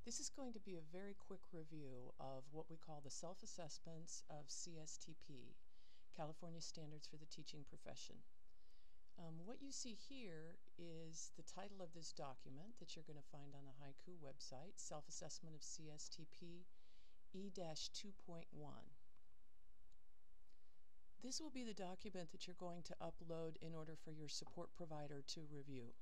This is going to be a very quick review of what we call the self-assessments of CSTP, California Standards for the Teaching Profession. What you see here is the title of this document that you're going to find on the Haiku website, Self-Assessment of CSTP E-2.1. This will be the document that you're going to upload in order for your support provider to review.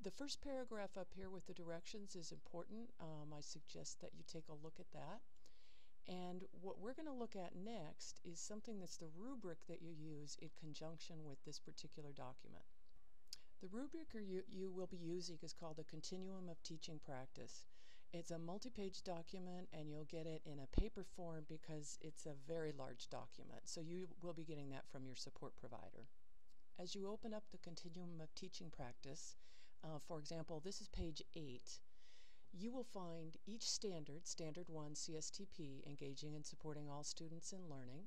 The first paragraph up here with the directions is important. I suggest that you take a look at that. And what we're going to look at next is something that's the rubric that you use in conjunction with this particular document. The rubric you will be using is called a Continuum of Teaching Practice. It's a multi-page document, and you'll get it in a paper form because it's a very large document. So you will be getting that from your support provider. As you open up the Continuum of Teaching Practice, for example, this is page 8, you will find each standard, Standard 1 CSTP, engaging and supporting all students in learning.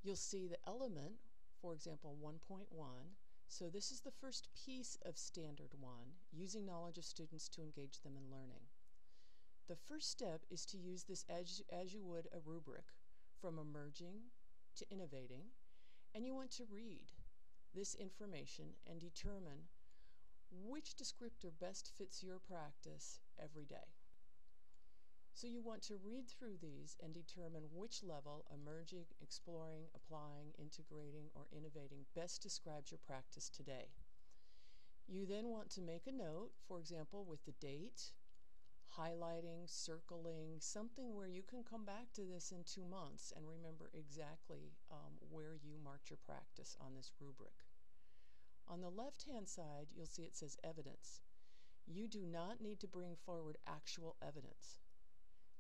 You'll see the element, for example, 1.1. So this is the first piece of Standard 1, using knowledge of students to engage them in learning. The first step is to use this as you would a rubric, from emerging to innovating, and you want to read this information and determine which descriptor best fits your practice every day. So you want to read through these and determine which level, emerging, exploring, applying, integrating, or innovating, best describes your practice today. You then want to make a note, for example, with the date, highlighting, circling, something where you can come back to this in 2 months and remember exactly where you marked your practice on this rubric. On the left-hand side, you'll see it says evidence. You do not need to bring forward actual evidence.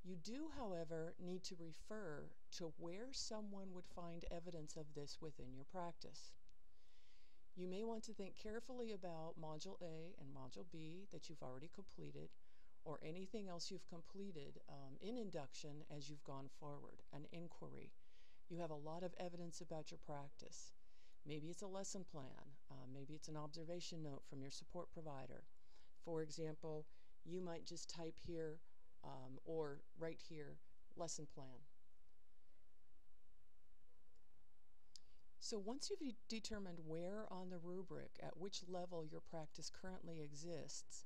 You do, however, need to refer to where someone would find evidence of this within your practice. You may want to think carefully about Module A and Module B that you've already completed, or anything else you've completed in induction as you've gone forward, an inquiry. You have a lot of evidence about your practice. Maybe it's a lesson plan. Maybe it's an observation note from your support provider. For example, you might just type here or write here, lesson plan. So once you've determined where on the rubric, at which level your practice currently exists,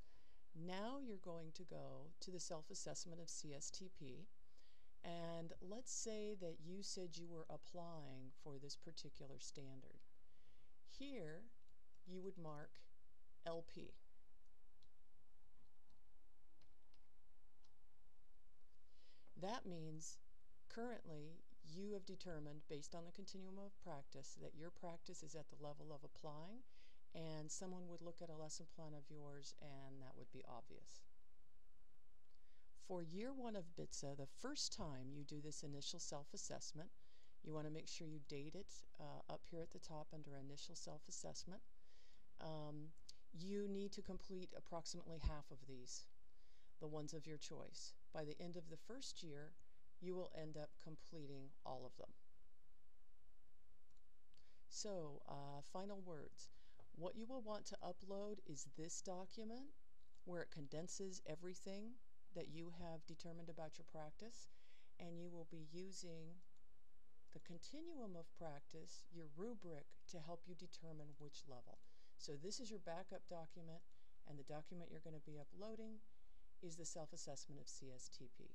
now you're going to go to the self-assessment of CSTP. And let's say that you said you were applying for this particular standard. Here, you would mark LP. That means currently you have determined, based on the continuum of practice, that your practice is at the level of applying, and someone would look at a lesson plan of yours and that would be obvious. For year 1 of BITSA, the first time you do this initial self-assessment, you want to make sure you date it up here at the top under initial self-assessment. You need to complete approximately half of these, the ones of your choice. By the end of the first year, you will end up completing all of them. So, final words. What you will want to upload is this document, where it condenses everything that you have determined about your practice, and you will be using the continuum of practice, your rubric, to help you determine which level. So this is your backup document, and the document you're going to be uploading is the self-assessment of CSTP.